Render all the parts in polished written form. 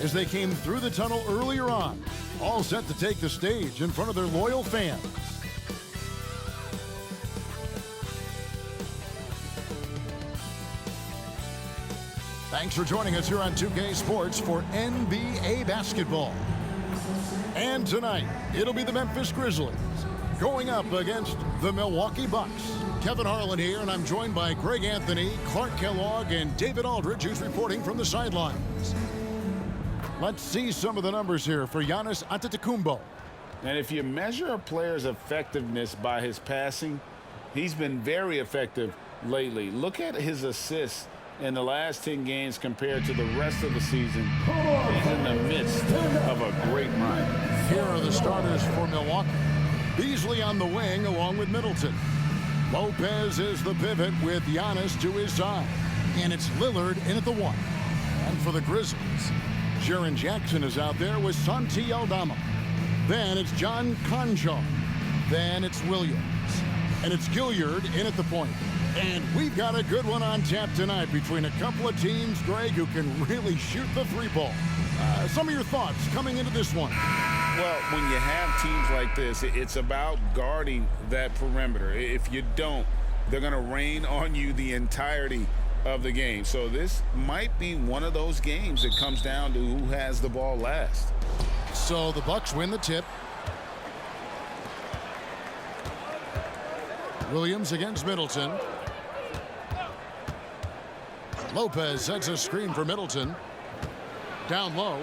as they came through the tunnel earlier on, all set to take the stage in front of their loyal fans. Thanks for joining us here on 2K Sports for NBA basketball. And tonight, it'll be the Memphis Grizzlies going up against the Milwaukee Bucks. Kevin Harlan here, and I'm joined by Greg Anthony, Clark Kellogg, and David Aldridge, who's reporting from the sidelines. Let's see some of the numbers here for Giannis Antetokounmpo. And if you measure a player's effectiveness by his passing, he's been very effective lately. Look at his assists in the last 10 games compared to the rest of the season. He's in the midst of a great run. Here are the starters for Milwaukee. Beasley on the wing along with Middleton. Lopez is the pivot with Giannis to his side. And it's Lillard in at the 1. And for the Grizzlies, Jaren Jackson is out there with Santi Aldama. Then it's John Konchar. Then it's Williams. And it's Gilliard in at the point. And we've got a good one on tap tonight between a couple of teams, Greg, who can really shoot the three ball. Some of your thoughts coming into this one. Well, when you have teams like this, it's about guarding that perimeter. If you don't, they're going to rain on you the entirety of the game. So this might be one of those games that comes down to who has the ball last. So the Bucks win the tip. Williams against Middleton. Lopez sets a screen for Middleton. Down low.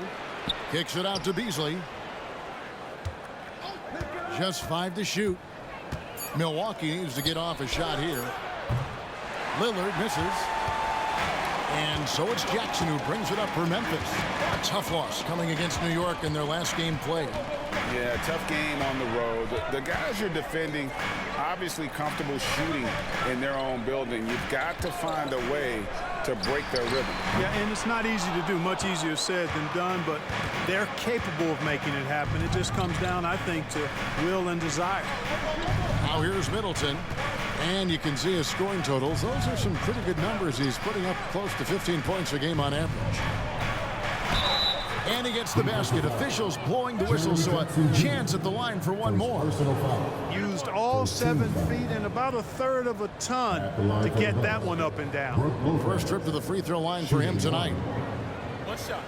Kicks it out to Beasley. Just 5 to shoot. Milwaukee needs to get off a shot here. Lillard misses. And so it's Jackson who brings it up for Memphis. A tough loss coming against New York in their last game played. Yeah, tough game on the road. The guys you're defending, obviously comfortable shooting in their own building. You've got to find a way to break their rhythm. Yeah, and it's not easy to do. Much easier said than done, but they're capable of making it happen. It just comes down, I think, to will and desire. Now here's Middleton. And you can see his scoring totals. Those are some pretty good numbers. He's putting up close to 15 points a game on average. And he gets the basket. Officials blowing the whistle, so a chance at the line for one more. Used all 7 feet and about a third of a ton to get that one up and down. First trip to the free throw line for him tonight. One shot.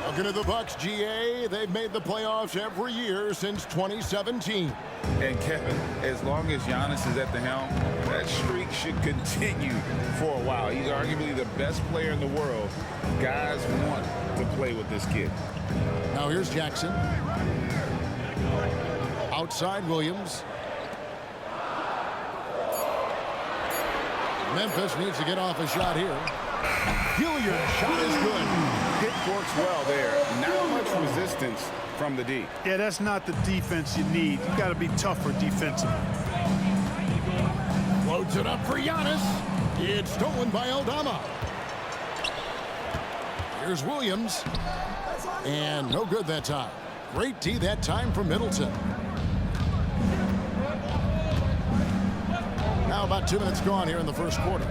Looking at the Bucks, GA, they've made the playoffs every year since 2017. And Kevin, as long as Giannis is at the helm, that streak should continue for a while. He's arguably the best player in the world. Guys want to play with this kid. Now here's Jackson. Outside Williams. Memphis needs to get off a shot here. Gilliard's shot is good. Hit works well there. Not much resistance from the D. Yeah, that's not the defense you need. You got to be tougher defensively. Floats it up for Giannis. It's stolen by Aldama. Here's Williams. And no good that time. Great D that time from Middleton. Now about 2 minutes gone here in the first quarter.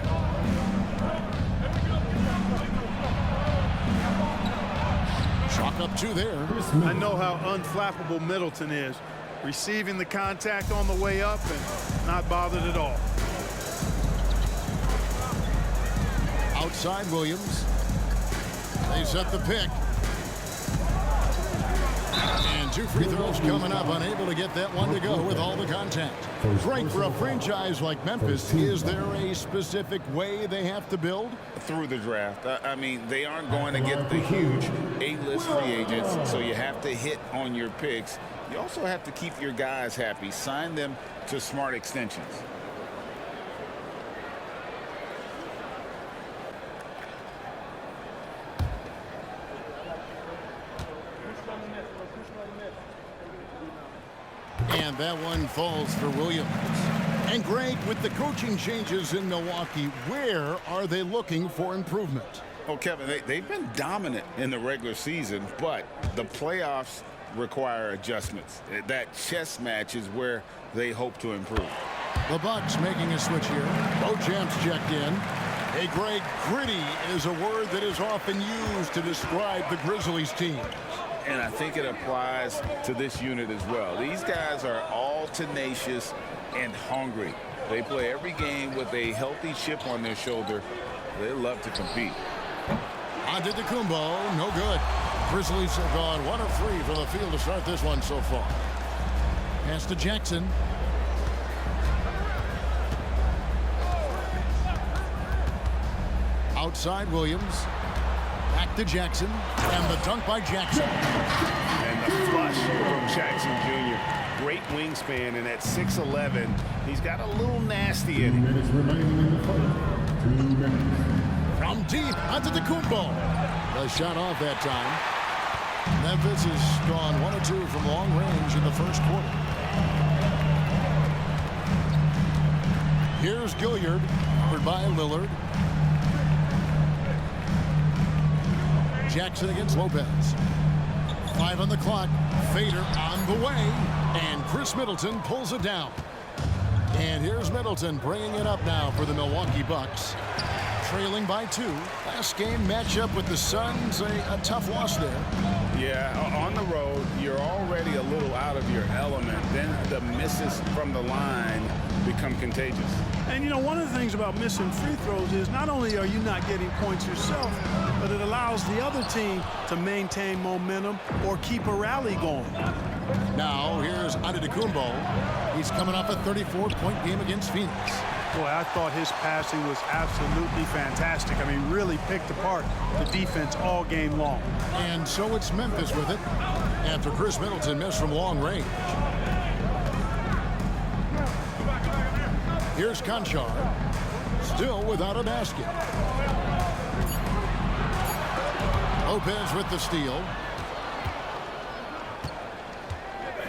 Chalk up 2 there. I know how unflappable Middleton is. Receiving the contact on the way up and not bothered at all. Outside Williams. They set the pick. And 2 free throws coming up, unable to get that one to go with all the contact. Great for a franchise like Memphis. Is there a specific way they have to build? Through the draft. I mean, they aren't going to get the huge A-list free agents, so you have to hit on your picks. You also have to keep your guys happy. Sign them to smart extensions. And that one falls for Williams. And Greg, with the coaching changes in Milwaukee, where are they looking for improvement? Oh, Kevin, they've been dominant in the regular season, but the playoffs require adjustments. That chess match is where they hope to improve. The Bucks making a switch here. Bochamp's checked in. Hey, Greg, gritty is a word that is often used to describe the Grizzlies team. And I think it applies to this unit as well. These guys are all tenacious and hungry. They play every game with a healthy chip on their shoulder. They love to compete. Antetokounmpo, no good. Grizzlies have gone 1 of 3 from the field to start this one so far. Pass to Jackson. Outside Williams. Back to Jackson. And the dunk by Jackson. And the flush from Jackson Jr. Great wingspan, and at 6'11", he's got a little nasty in him. From deep, Antetokounmpo. The shot off that time. Memphis has gone 1 of 2 from long range in the first quarter. Here's Gilliard, covered by Lillard. Jackson against Lopez. 5 on the clock. Fader on the way. And Chris Middleton pulls it down. And here's Middleton bringing it up now for the Milwaukee Bucks. Trailing by 2. Last game matchup with the Suns, a tough loss there. Yeah, on the road, you're already a little out of your element. Then the misses from the line become contagious. And, you know, one of the things about missing free throws is not only are you not getting points yourself, but it allows the other team to maintain momentum or keep a rally going. Now, here's Antetokounmpo. He's coming off a 34-point game against Phoenix. Boy, I thought his passing was absolutely fantastic. I mean, really picked apart the defense all game long. And so it's Memphis with it after Chris Middleton missed from long range. Here's Conchar, still without a basket. Lopez with the steal.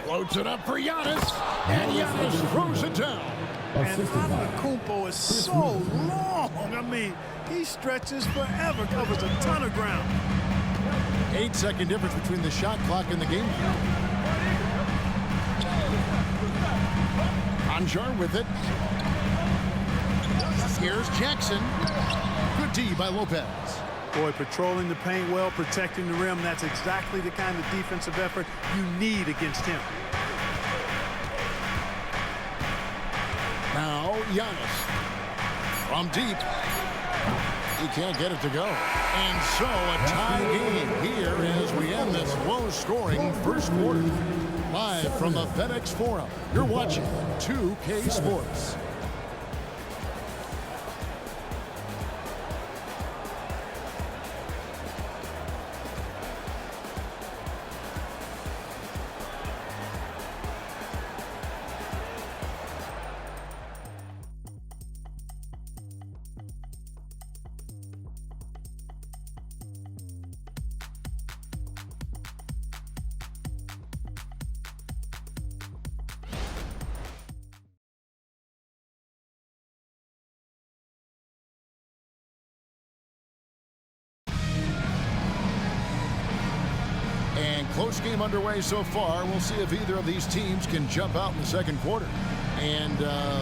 Floats it up for Giannis, and Giannis throws it down. And Antetokounmpo is so long. I mean, he stretches forever, covers a ton of ground. 8-second difference between the shot clock and the game clock. Conchar with it. Here's Jackson. Good D by Lopez. Boy, patrolling the paint well, protecting the rim. That's exactly the kind of defensive effort you need against him. Now, Giannis. From deep. He can't get it to go. And so a tie game here as we end this low-scoring first quarter. Live from the FedEx Forum, you're watching 2K Sports. Close game underway so far. We'll see if either of these teams can jump out in the second quarter. And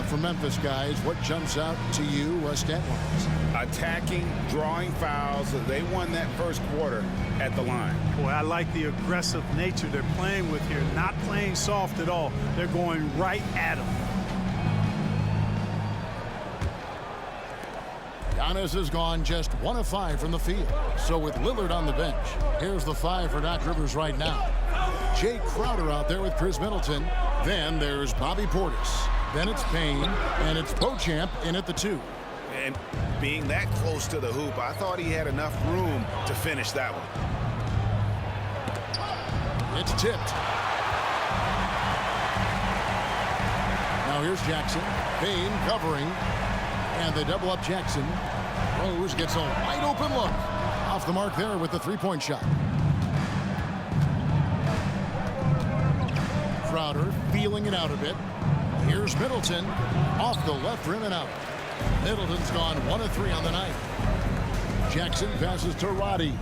for Memphis guys, what jumps out to you stat-wise? Attacking, drawing fouls. They won that first quarter at the line. Boy, I like the aggressive nature they're playing with here. Not playing soft at all. They're going right at them. Giannis has gone just 1 of 5 from the field. So with Lillard on the bench, here's the 5 for Doc Rivers right now. Jay Crowder out there with Chris Middleton. Then there's Bobby Portis. Then it's Payne, and it's Beauchamp in at the 2. And being that close to the hoop, I thought he had enough room to finish that one. It's tipped. Now here's Jackson. Payne covering. And they double up Jackson. Rose gets a wide open look. Off the mark there with the three-point shot. Crowder feeling it out a bit. Here's Middleton. Off the left rim and out. Middleton's gone 1 of 3 on the night. Jackson passes to Roddy.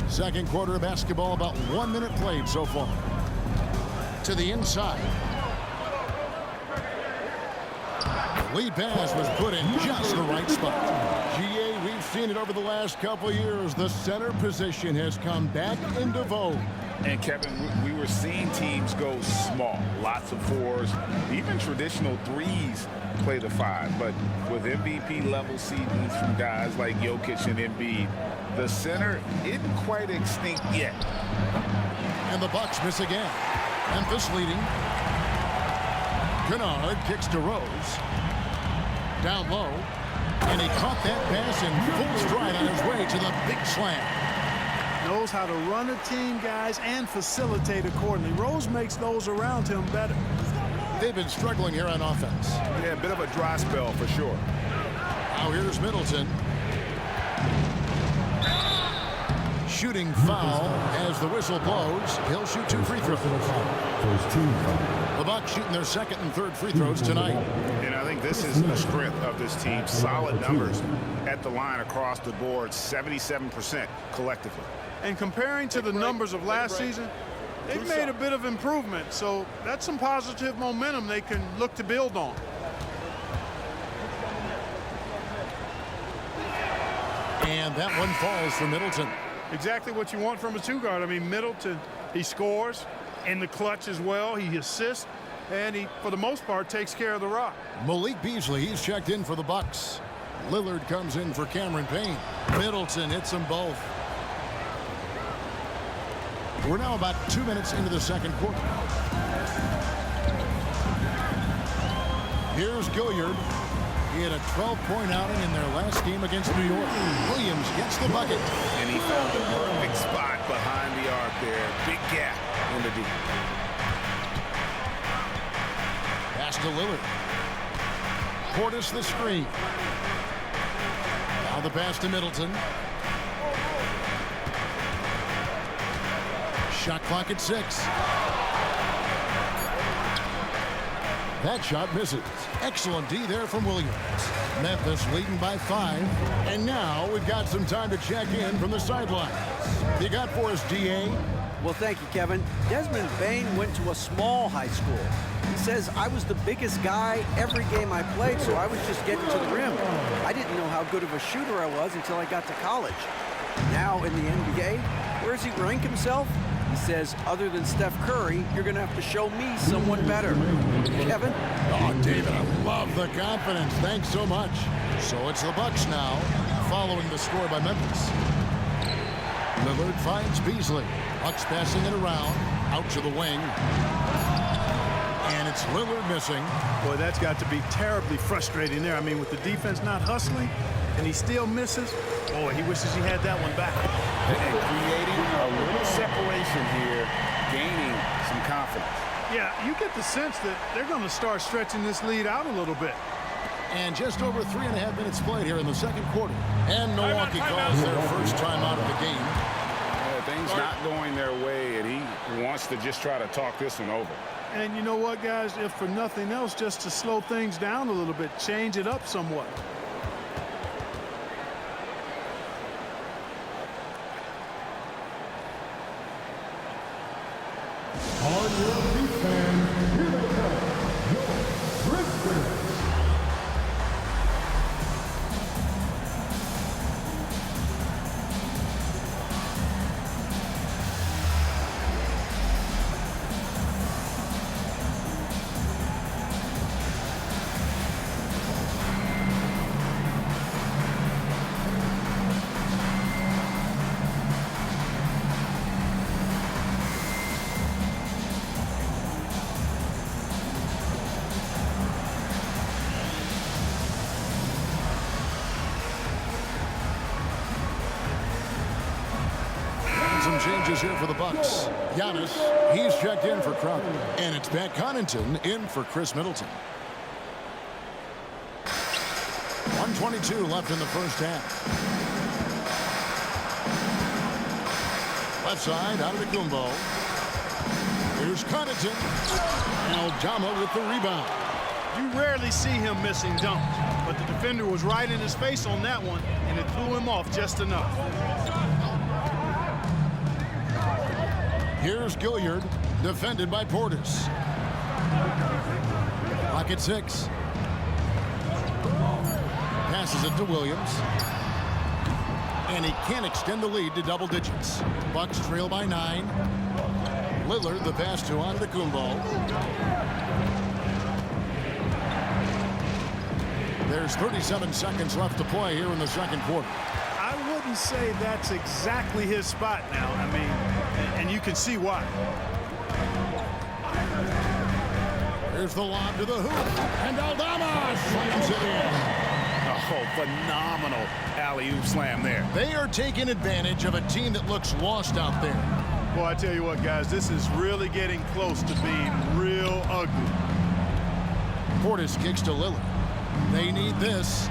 Second quarter of basketball, about 1 minute played so far. To the inside. The lead pass was put in just the right spot. GA, we've seen it over the last couple years. The center position has come back into vogue. And Kevin, we were seeing teams go small, lots of fours, even traditional threes play the five. But with MVP level seasons from guys like Jokic and Embiid, the center isn't quite extinct yet. And the Bucks miss again. Memphis leading. Kennard kicks to Rose. Down low. And he caught that pass in full stride on his way to the big slam. Knows how to run a team, guys, and facilitate accordingly. Rose makes those around him better. They've been struggling here on offense. Yeah, a bit of a dry spell for sure. Now here's Middleton. Shooting foul as the whistle blows. He'll shoot 2 free throws. The Bucks shooting their second and third free throws tonight. And I think this is the strength of this team. Solid numbers at the line across the board, 77% collectively. And comparing to the numbers of last season, they've made a bit of improvement. So that's some positive momentum they can look to build on. And that one falls for Middleton. Exactly what you want from a two-guard. I mean, Middleton, he scores in the clutch as well. He assists, and he, for the most part, takes care of the rock. Malik Beasley, he's checked in for the Bucks. Lillard comes in for Cameron Payne. Middleton hits them both. We're now about 2 minutes into the second quarter. Here's Gilliard. He had a 12-point outing in their last game against New York. Williams gets the bucket. And he found the perfect spot behind the arc there. Big gap in the deep. Pass to Lillard. Portis the screen. Now the pass to Middleton. Shot clock at 6. That shot misses. Excellent D there from Williams. Memphis leading by 5. And now we've got some time to check in from the sidelines. You got for us, DA? Well, thank you, Kevin. Desmond Bain went to a small high school. He says, I was the biggest guy every game I played, so I was just getting to the rim. I didn't know how good of a shooter I was until I got to college. Now in the NBA, where does he rank himself? He says, other than Steph Curry, you're going to have to show me someone better. Kevin? Oh, David, I love the confidence. Thanks so much. So it's the Bucks now, following the score by Memphis. Lillard finds Beasley. Bucks passing it around, out to the wing. And it's Lillard missing. Boy, that's got to be terribly frustrating there. I mean, with the defense not hustling, and he still misses. Boy, he wishes he had that one back. And creating a little separation here, gaining some confidence. Yeah, you get the sense that they're going to start stretching this lead out a little bit. And just over 3.5 minutes played here in the second quarter. And Milwaukee calls their first timeout of the game. Things not going their way, and he wants to just try to talk this one over. And you know what, guys? If for nothing else, just to slow things down a little bit, change it up somewhat. On your feet, fans, here they come, your Grizzlies. Some changes here for the Bucks. Giannis, he's checked in for Crowder. And it's Pat Connaughton in for Chris Middleton. 1:22 left in the first half. Left side, out of the Kumbo. Here's Connaughton. Aldama with the rebound. You rarely see him missing dunks, but the defender was right in his face on that one, and it threw him off just enough. Here's Gilliard, defended by Portis. Clock at 6. Passes it to Williams. And he can't extend the lead to double digits. Bucks trail by 9. Lillard, the pass to Antetokounmpo. There's 37 seconds left to play here in the second quarter. I wouldn't say that's exactly his spot now. I mean, and you can see why. Here's the lob to the hoop, and Aldama slams it in. Oh, phenomenal alley-oop slam there. They are taking advantage of a team that looks lost out there. Well, I tell you what, guys, this is really getting close to being real ugly. Portis kicks to Lillard. They need this.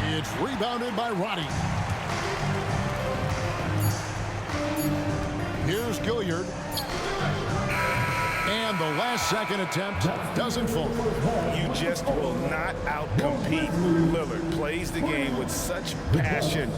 It's rebounded by Roddy. Here's Gilliard. And the last second attempt doesn't fall. You just will not outcompete Lillard. Plays the game with such passion.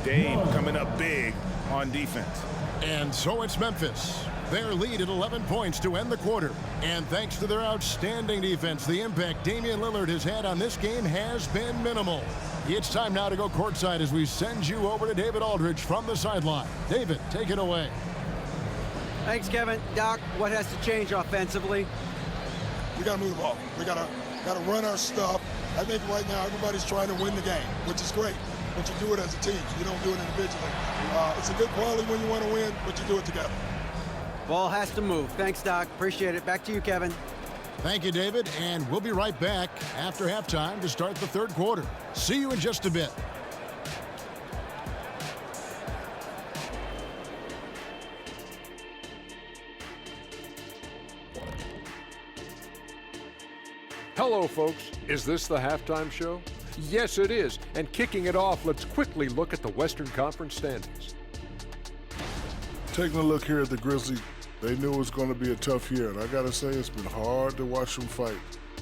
Dame coming up big on defense. And so it's Memphis. Their lead at 11 points to end the quarter. And thanks to their outstanding defense, the impact Damian Lillard has had on this game has been minimal. It's time now to go courtside as we send you over to David Aldridge from the sideline. David, take it away. Thanks, Kevin. Doc, what has to change offensively? We got to move the ball. We got to run our stuff. I think right now everybody's trying to win the game, which is great. But you do it as a team. You don't do it individually. It's a good quality when you want to win, but you do it together. Ball has to move. Thanks, Doc. Appreciate it. Back to you, Kevin. Thank you, David. And we'll be right back after halftime to start the third quarter. See you in just a bit. Hello, folks. Is this the halftime show? Yes, it is. And kicking it off, let's quickly look at the Western Conference standings. Taking a look here at the Grizzlies, they knew it was going to be a tough year. And I got to say, it's been hard to watch them fight,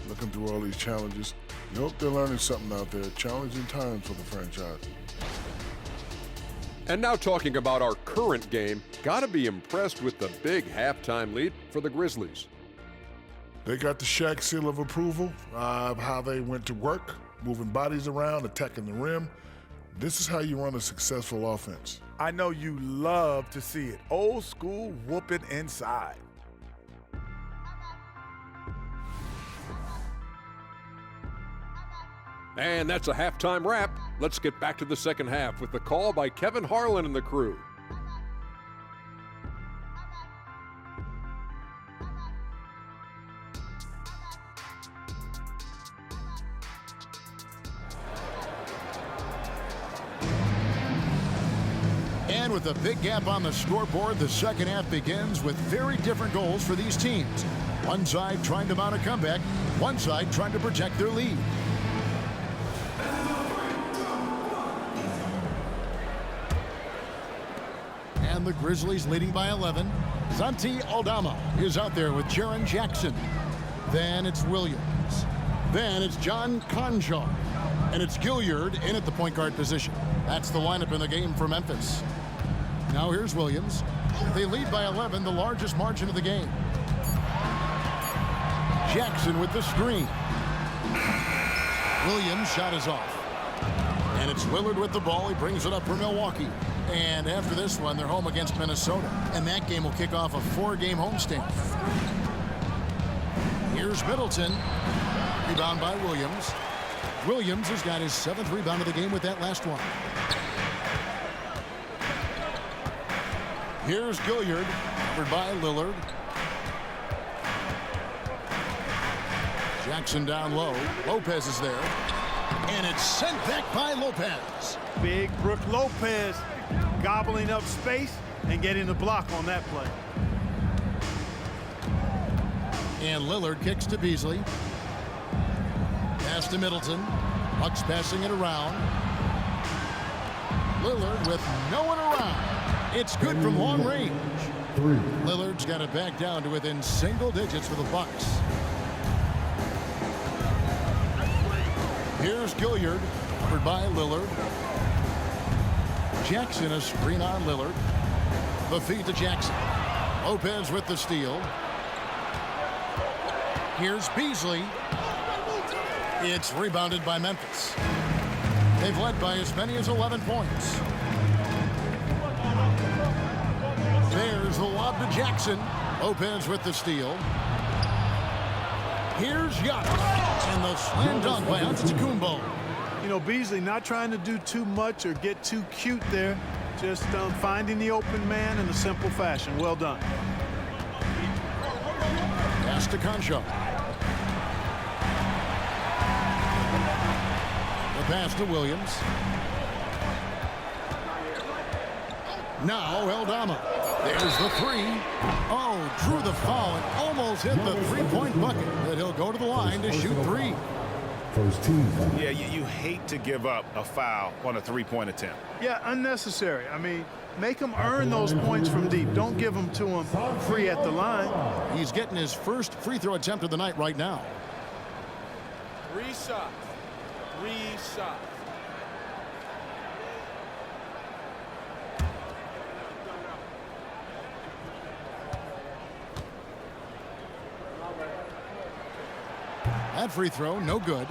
looking through all these challenges. You hope they're learning something out there. Challenging times for the franchise. And now talking about our current game, got to be impressed with the big halftime lead for the Grizzlies. They got the Shaq seal of approval of how they went to work, moving bodies around, attacking the rim. This is how you run a successful offense. I know you love to see it. Old school whooping inside. And that's a halftime wrap. Let's get back to the second half with the call by Kevin Harlan and the crew. And with a big gap on the scoreboard, the second half begins with very different goals for these teams. One side trying to mount a comeback, one side trying to protect their lead. And the Grizzlies leading by 11. Santi Aldama is out there with Jaren Jackson. Then it's Williams. Then it's John Conjar. And it's Gilliard in at the point guard position. That's the lineup in the game for Memphis. Now here's Williams. They lead by 11, the largest margin of the game. Jackson with the screen. Williams' shot is off. And it's Lillard with the ball. He brings it up for Milwaukee. And after this one, they're home against Minnesota. And that game will kick off a 4-game homestand. Here's Middleton. Rebound by Williams. Williams has got his 7th rebound of the game with that last one. Here's Gilliard, covered by Lillard. Jackson down low. Lopez is there. And it's sent back by Lopez. Big Brook Lopez gobbling up space and getting the block on that play. And Lillard kicks to Beasley. Pass to Middleton. Bucks passing it around. Lillard with no one around. It's good from long range. Lillard's got it back down to within single digits for the Bucks. Here's Gilliard, covered by Lillard. Jackson, a screen on Lillard. The feed to Jackson. Lopez with the steal. Here's Beasley. It's rebounded by Memphis. They've led by as many as 11 points. There's the lob to Jackson. Lopez with the steal. Here's Giannis. And the slam dunk by Antetokounmpo. You know, Beasley not trying to do too much or get too cute there. Just finding the open man in a simple fashion. Well done. Pass to Concho. The pass to Williams. Now Eldama. There's the three. Oh, drew the foul and almost hit the three-point bucket. But he'll go to the line to shoot three. First team. Yeah, you hate to give up a foul on a three-point attempt. Yeah, unnecessary. I mean, make them earn those points from deep. Don't give them to him free at the line. He's getting his first free throw attempt of the night right now. 3 shots. 3 shots. That free throw, no good.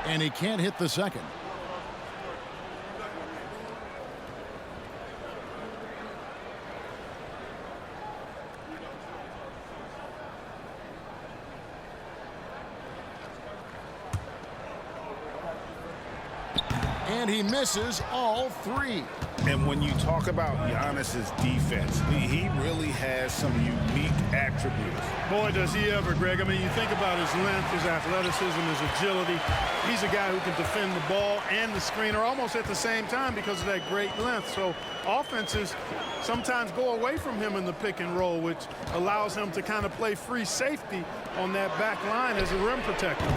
And he can't hit the second. And he misses all three. And when you talk about Giannis's defense, he really has some unique attributes. Boy, does he ever, Greg. I mean, you think about his length, his athleticism, his agility. He's a guy who can defend the ball and the screener almost at the same time because of that great length. So offenses sometimes go away from him in the pick and roll, which allows him to kind of play free safety on that back line as a rim protector.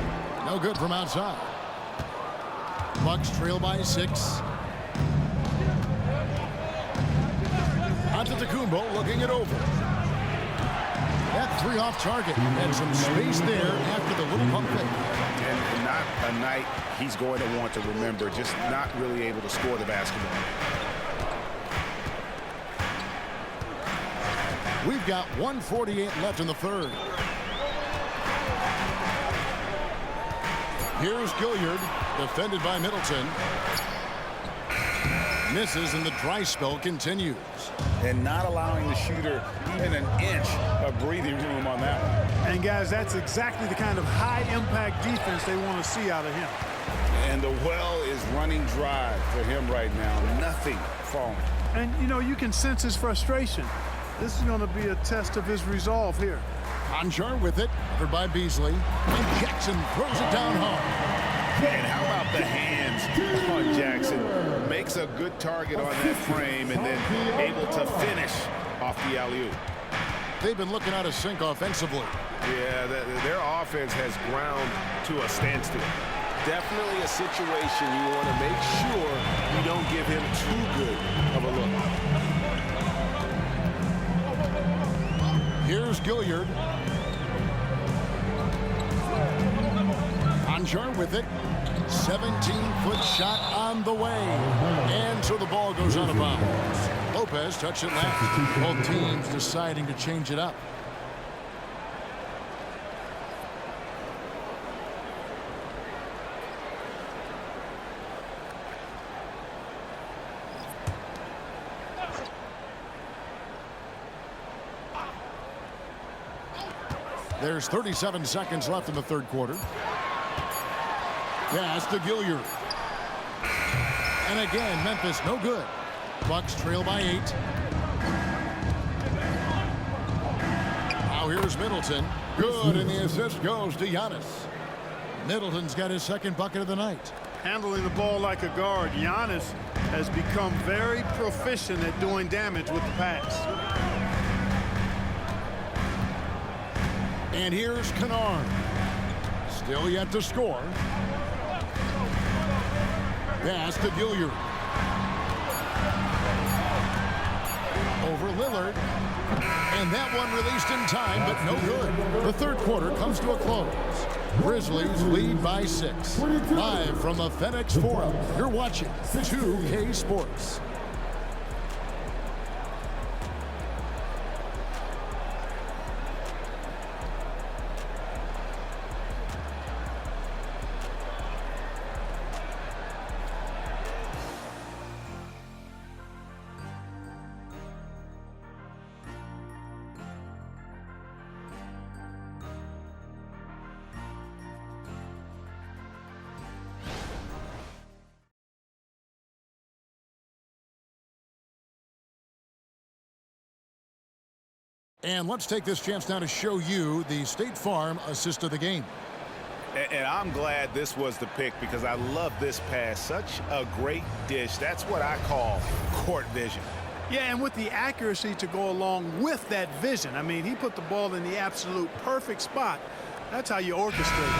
No good from outside. Bucks trail by 6. Antetokounmpo looking it over. That three off target and some space there after the little pump fake. And not a night he's going to want to remember, just not really able to score the basketball. We've got 1:48 left in the third. Here's Gilliard, defended by Middleton. Misses, and the dry spell continues. And not allowing the shooter even an inch of breathing room on that one. And, guys, that's exactly the kind of high-impact defense they want to see out of him. And the well is running dry for him right now. Nothing falling. And, you know, you can sense his frustration. This is going to be a test of his resolve here. Conjar with it, covered by Beasley. And Jackson throws it down hard. And how about the hands on Jackson? Makes a good target on that frame and then able to finish off the alley-oop. They've been looking out of sync offensively. Yeah, their offense has ground to a standstill. Definitely a situation you want to make sure you don't give him too good of a look. Here's Gilliard. Conjar with it. 17-foot shot on the way. And so the ball goes out of bounds. Lopez touched it left. Both teams deciding to change it up. There's 37 seconds left in the third quarter. Pass to Gilliard. And again, Memphis no good. Bucks trail by 8. Now here's Middleton. Good, and the assist goes to Giannis. Middleton's got his second bucket of the night. Handling the ball like a guard, Giannis has become very proficient at doing damage with the pass. And here's Kennard. Still yet to score. Pass to Gilliard. Over Lillard. And that one released in time, but no good. The third quarter comes to a close. Grizzlies lead by 6. Live from the FedEx Forum, you're watching 2K Sports. And let's take this chance now to show you the State Farm assist of the game. And I'm glad this was the pick because I love this pass. Such a great dish. That's what I call court vision. Yeah, and with the accuracy to go along with that vision. I mean, he put the ball in the absolute perfect spot. That's how you orchestrate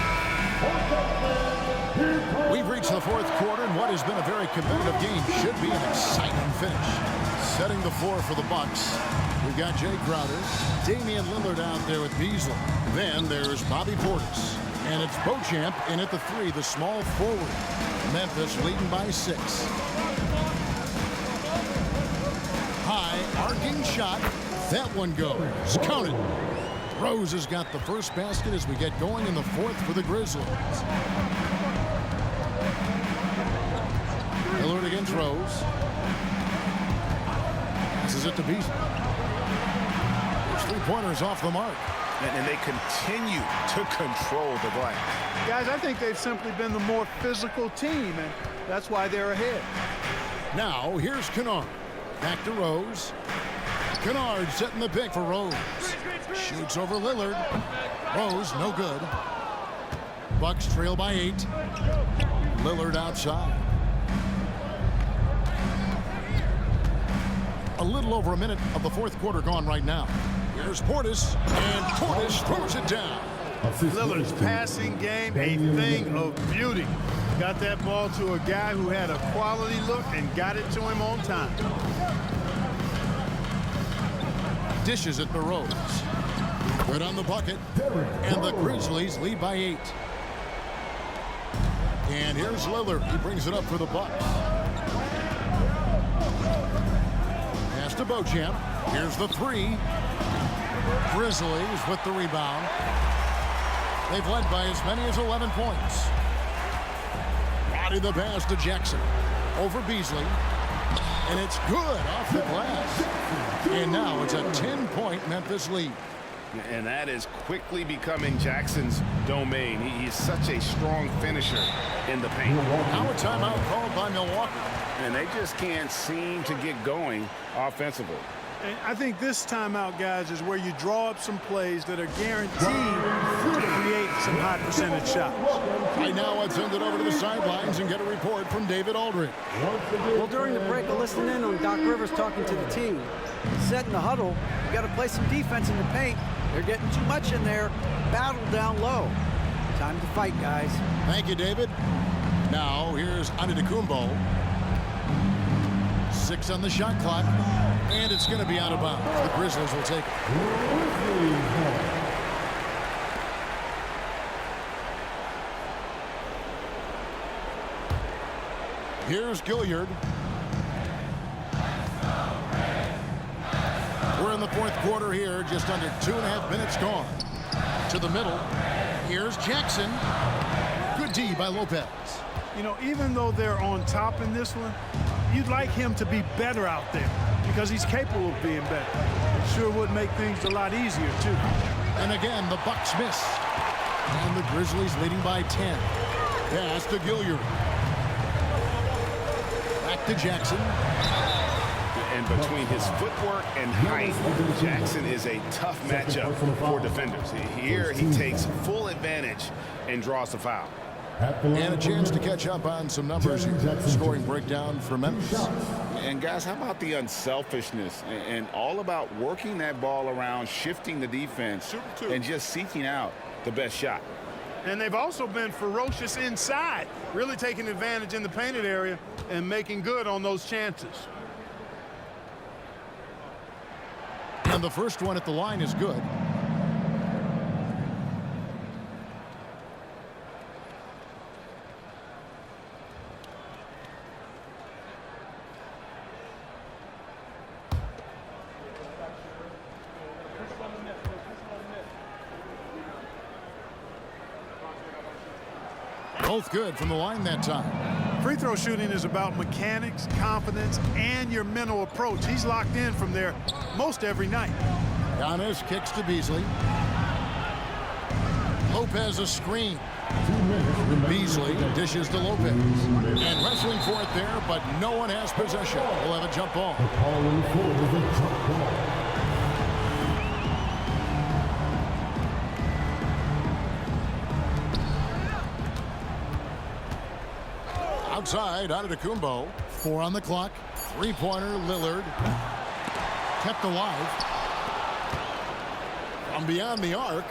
it. We've reached the fourth quarter, and what has been a very competitive game should be an exciting finish. Setting the floor for the Bucks, we've got Jay Crowder, Damian Lillard out there with Beasley. Then there's Bobby Portis. And it's Beauchamp in at the 3, the small forward. Memphis leading by 6. High, arcing shot. That one goes. Count it. Rose has got the first basket as we get going in the fourth for the Grizzlies. Lillard against Rose. This is it to Beasley. There's 3-pointers off the mark. And they continue to control the glass. Guys, I think they've simply been the more physical team, and that's why they're ahead. Now, here's Kennard. Back to Rose. Kennard setting the pick for Rose. Shoots over Lillard. Rose, no good. Bucks trail by 8. Lillard outside. A little over a minute of the fourth quarter gone right now. Here's Portis, and Portis throws it down. Lillard's passing game, a thing of beauty. Got that ball to a guy who had a quality look and got it to him on time. Dishes it to Rose. Good on the bucket, and the Grizzlies lead by 8. And here's Lillard. He brings it up for the Bucks. Pass to Beauchamp. Here's the 3. Grizzlies with the rebound. They've led by as many as 11 points. Body the pass to Jackson. Over Beasley. And it's good off the glass. And now it's a 10-point Memphis lead. And that is quickly becoming Jackson's domain. He's such a strong finisher in the paint. Now a timeout called by Milwaukee. And they just can't seem to get going offensively. And I think this timeout, guys, is where you draw up some plays that are guaranteed to create some high percentage shots. Right now, I'd send it over to the sidelines and get a report from David Aldridge. Well, during the break, I listened in on Doc Rivers talking to the team. He said in the huddle, you got to play some defense in the paint. They're getting too much in there. Battle down low. Time to fight, guys. Thank you, David. Now, here's Antetokounmpo. 6 on the shot clock. And it's going to be out of bounds. The Grizzlies will take it. Here's Gilliard. We're in the fourth quarter here. Just under 2.5 minutes gone. To the middle. Here's Jackson. Good D by Lopez. You know, even though they're on top in this one, you'd like him to be better out there because he's capable of being better. It sure would make things a lot easier, too. And again, the Bucks miss. And the Grizzlies leading by 10. Pass to Gilliard. Back to Jackson. And between his footwork and height, Jackson is a tough matchup for defenders. Here he takes full advantage and draws the foul. And a chance to catch up on some numbers here. Scoring breakdown for Memphis. And guys, how about the unselfishness and all about working that ball around, shifting the defense, and just seeking out the best shot. And they've also been ferocious inside, really taking advantage in the painted area and making good on those chances. And the first one at the line is good. Both good from the line that time. Free throw shooting is about mechanics, confidence, and your mental approach. He's locked in from there most every night. Giannis kicks to Beasley. Lopez a screen. Beasley dishes to Lopez. And wrestling for it there, but no one has possession. We'll have a jump ball. Outside, Antetokounmpo. 4 on the clock. Three-pointer, Lillard. Kept alive. From beyond the arc.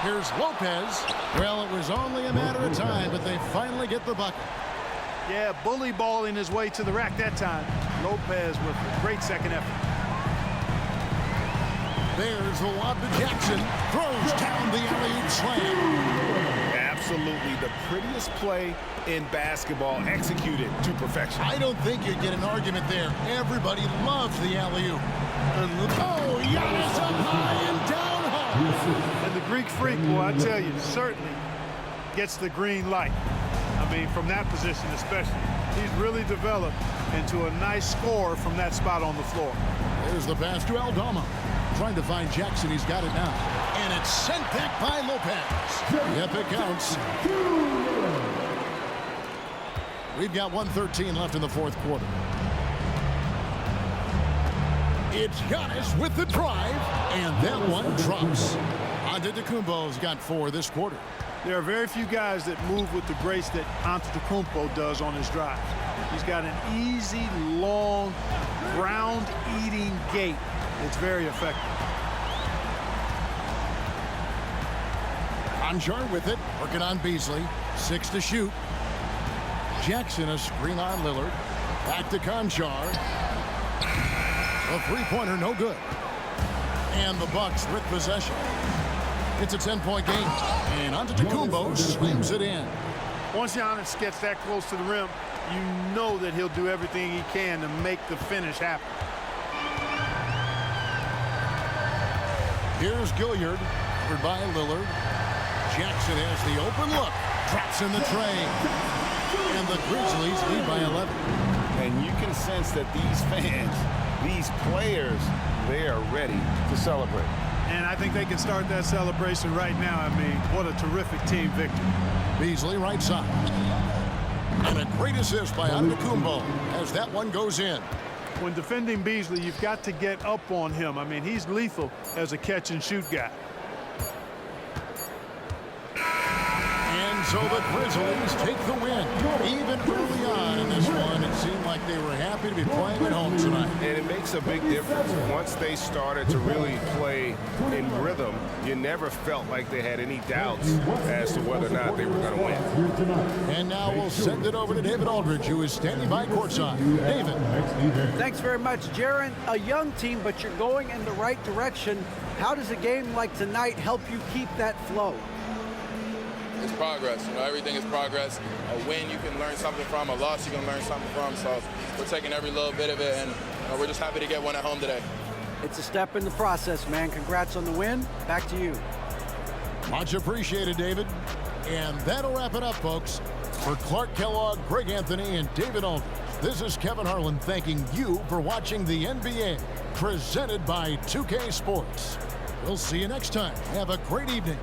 Here's Lopez. Well, it was only a matter of time, but they finally get the bucket. Yeah, bully balling his way to the rack that time. Lopez with a great second effort. There's the lob to Jackson. Throws down the alley-oop slam. Absolutely the prettiest play in basketball, executed to perfection. I don't think you'd get an argument there. Everybody loves the alley-oop. Oh, Giannis up high and down hard. And the Greek freak, boy, I tell you, certainly gets the green light. I mean, from that position especially. He's really developed into a nice scorer from that spot on the floor. There's the pass to Aldama. Trying to find Jackson. He's got it now. And it's sent back by Lopez. Yep, it counts. We've got 1:13 left in the fourth quarter. It's Giannis with the drive, and that one drops. Antetokounmpo's got 4 this quarter. There are very few guys that move with the grace that Antetokounmpo does on his drive. He's got an easy, long, ground-eating gait. It's very effective. Conjar with it, working on Beasley. 6 to shoot. Jackson a screen on Lillard. Back to Conjar. A three-pointer, no good. And the Bucks with possession. It's a 10-point game. And Antetokounmpo slams it in. Once Giannis gets that close to the rim, you know that he'll do everything he can to make the finish happen. Here's Gilliard, covered by Lillard. Jackson has the open look. Drops in the tray. And the Grizzlies lead by 11. And you can sense that these fans, these players, they are ready to celebrate. And I think they can start that celebration right now. I mean, what a terrific team victory. Beasley right side. And a great assist by Antetokounmpo as that one goes in. When defending Beasley, you've got to get up on him. I mean, he's lethal as a catch-and-shoot guy. And so the Grizzlies take the win. Even early on in this one, it seemed like they were happy to be playing at home tonight. And it makes a big difference. Once they started to really play in rhythm, you never felt like they had any doubts as to whether or not they were going to win. And now we'll send it over to David Aldridge, who is standing by courtside. David. Thanks very much, Jaron. A young team, but you're going in the right direction. How does a game like tonight help you keep that flow? It's progress. You know, everything is progress. A win you can learn something from, a loss you can learn something from. So we're taking every little bit of it, and we're just happy to get one at home today. It's a step in the process, man. Congrats on the win. Back to you. Much appreciated, David. And that'll wrap it up, folks. For Clark Kellogg, Greg Anthony, and David Aldridge, this is Kevin Harlan thanking you for watching the NBA, presented by 2K Sports. We'll see you next time. Have a great evening.